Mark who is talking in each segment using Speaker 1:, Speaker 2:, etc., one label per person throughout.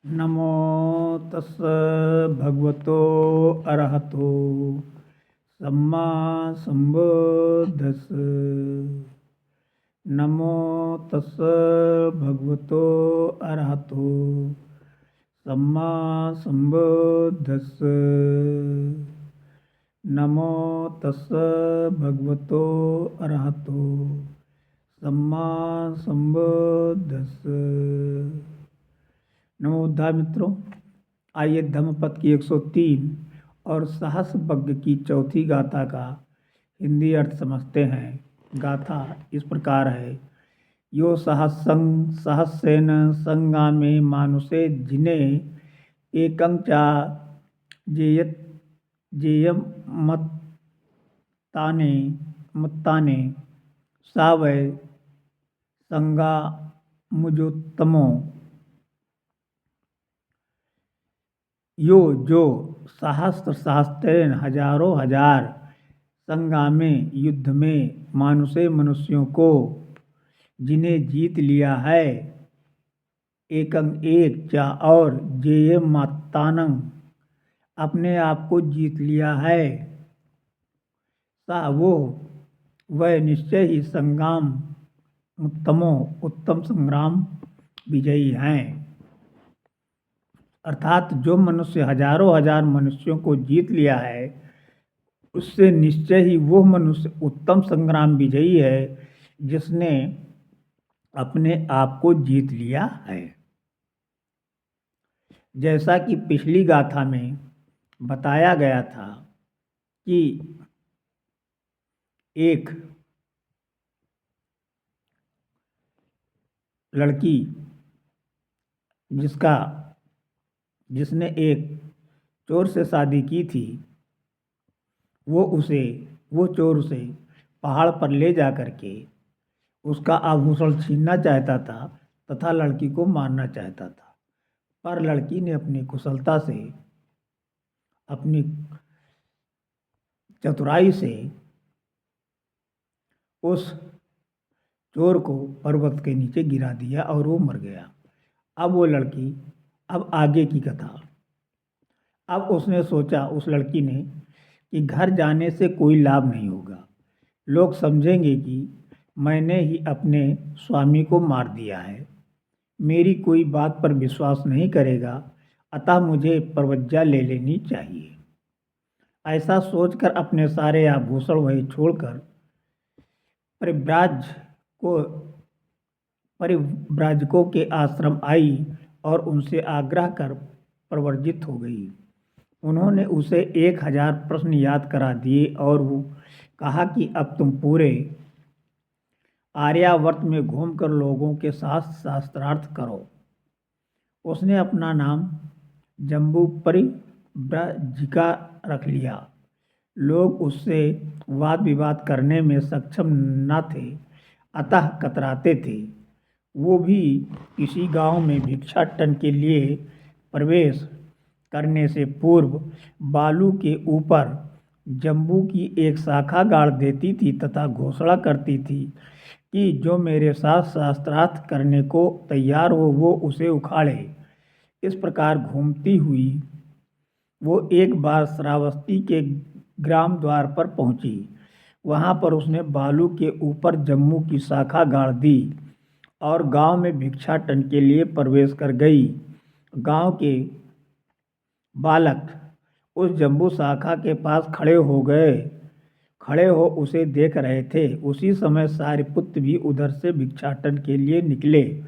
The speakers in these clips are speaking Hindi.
Speaker 1: नमो तस् भगवतो अरहतो सम्मा संबुद्धस्स। नमो तस् भगवतो अरहतो सम्मा संबुद्धस्स। नमो तस् भगवतो अरहतो सम्मा संबुद्धस्स। नमो बुद्धाय मित्रों, आइए धम्मपद की 103 और सहस्त्रबग्ग की चौथी गाथा का हिंदी अर्थ समझते हैं। गाथा इस प्रकार है। यो सहस्रं सहस्रेण संगामे मानुषे जिने एकं चा जेयत जेयम मत्ताने सा वै संगा मुजोत्तमो। यो जो सहस्त्र सहस्त्रेण हजारों हजार संगामे युद्ध में मानुषे मनुष्यों को जिन्हें जीत लिया है, एकं एक चा और जेय मातानंग अपने आप को जीत लिया है, सा वो वह निश्चय ही संग्राम उत्तमो उत्तम संग्राम विजयी हैं। अर्थात जो मनुष्य हजारों हजार मनुष्यों को जीत लिया है, उससे निश्चय ही वो मनुष्य उत्तम संग्राम विजयी है जिसने अपने आप को जीत लिया है। जैसा कि पिछली गाथा में बताया गया था कि एक लड़की जिसने एक चोर से शादी की थी, वो चोर उसे पहाड़ पर ले जा करके उसका आभूषण छीनना चाहता था तथा लड़की को मारना चाहता था। पर लड़की ने अपनी कुशलता से, अपनी चतुराई से उस चोर को पर्वत के नीचे गिरा दिया और वो मर गया। अब आगे की कथा। अब उसने सोचा, उस लड़की ने, कि घर जाने से कोई लाभ नहीं होगा। लोग समझेंगे कि मैंने ही अपने स्वामी को मार दिया है, मेरी कोई बात पर विश्वास नहीं करेगा, अतः मुझे परवज्जा ले लेनी चाहिए। ऐसा सोचकर अपने सारे आभूषण वहीं छोड़कर परिव्राजकों के आश्रम आई और उनसे आग्रह कर प्रवर्जित हो गई। उन्होंने उसे 1000 प्रश्न याद करा दिए और वो कहा कि अब तुम पूरे आर्यावर्त में घूमकर लोगों के साथ शास्त्रार्थ करो। उसने अपना नाम जम्बू परिव्राजिका रख लिया। लोग उससे वाद विवाद करने में सक्षम न थे, अतः कतराते थे। वो भी किसी गांव में भिक्षाटन के लिए प्रवेश करने से पूर्व बालू के ऊपर जम्बू की एक शाखा गाड़ देती थी तथा घोषणा करती थी कि जो मेरे साथ शास्त्रार्थ करने को तैयार हो वो उसे उखाड़े। इस प्रकार घूमती हुई वो एक बार श्रावस्ती के ग्राम द्वार पर पहुंची। वहां पर उसने बालू के ऊपर जम्बू की शाखा गाड़ दी और गांव में भिक्षाटन के लिए प्रवेश कर गई। गांव के बालक उस जम्बू शाखा के पास खड़े हो उसे देख रहे थे। उसी समय सारिपुत्र भी उधर से भिक्षाटन के लिए निकले।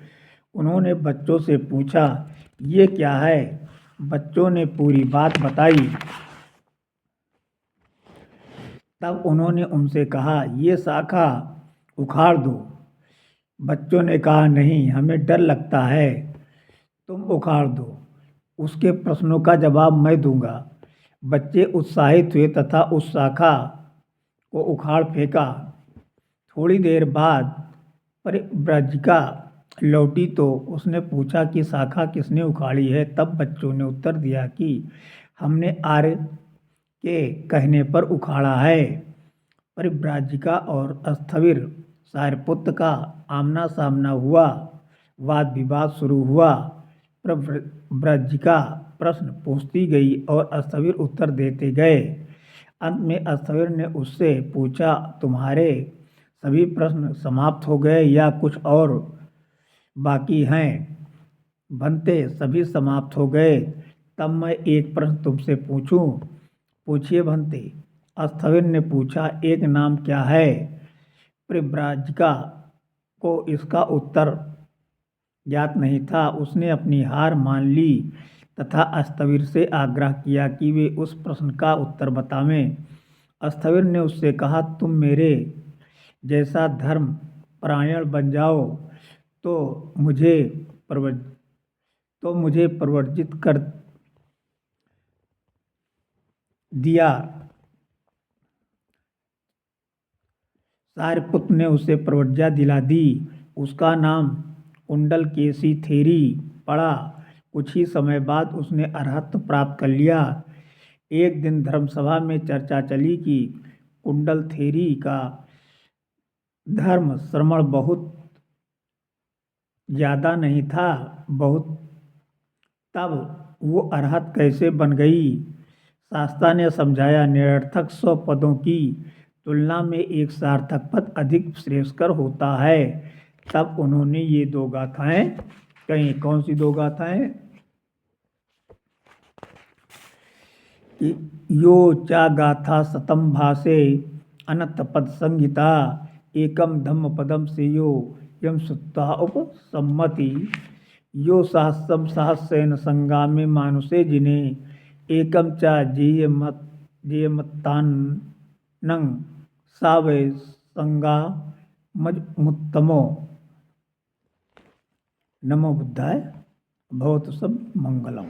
Speaker 1: उन्होंने बच्चों से पूछा, ये क्या है? बच्चों ने पूरी बात बताई। तब उन्होंने उनसे कहा, ये शाखा उखाड़ दो। बच्चों ने कहा, नहीं, हमें डर लगता है, तुम उखाड़ दो, उसके प्रश्नों का जवाब मैं दूंगा। बच्चे उत्साहित हुए तथा उस शाखा को उखाड़ फेंका। थोड़ी देर बाद परिव्राजिका लौटी तो उसने पूछा कि शाखा किसने उखाड़ी है? तब बच्चों ने उत्तर दिया कि हमने आर्य के कहने पर उखाड़ा है। परिव्राजिका और स्थविर सारिपुत्र का आमना सामना हुआ, वाद विवाद शुरू हुआ। प्रव्रजिका प्रश्न पूछती गई और स्थविर उत्तर देते गए। अंत में स्थविर ने उससे पूछा, तुम्हारे सभी प्रश्न समाप्त हो गए या कुछ और बाकी हैं? भंते, सभी समाप्त हो गए। तब मैं एक प्रश्न तुमसे पूछूं? पूछिए भंते। स्थविर ने पूछा, एक नाम क्या है? परिव्राजिका को इसका उत्तर ज्ञात नहीं था। उसने अपनी हार मान ली तथा स्थविर से आग्रह किया कि वे उस प्रश्न का उत्तर बतावें। स्थविर ने उससे कहा, तुम मेरे जैसा धर्म परायण बन जाओ तो मुझे प्रव्रजित कर दिया। सारपुत्र ने उसे प्रव्रज्ञा दिला दी। उसका नाम कुंडलकेशी थेरी पड़ा। कुछ ही समय बाद उसने अरहत्व प्राप्त कर लिया। एक दिन धर्मसभा में चर्चा चली कि कुंडलथेरी का धर्म श्रवण बहुत ज़्यादा नहीं था, तब वो अरहत कैसे बन गई? शास्ता ने समझाया, निरर्थक 100 पदों की तुलना में एक सार्थक पद अधिक श्रेयस्कर होता है। तब उन्होंने ये 2 गाथाएं कहीं। कौन सी 2 गाथाएं? यो चा गाथा शतम भाषे अनंत पद संहिता एकम धम्म पदम से यो यम सुत्ता उपसम्मति यो सहस्रम सहस्रेण संगामे मानुषे जिने एकम चा जेयमत्तान्नं सा वै संगा मजमुत्तमो। नमो बुद्धाय। भवतु सब मंगलम।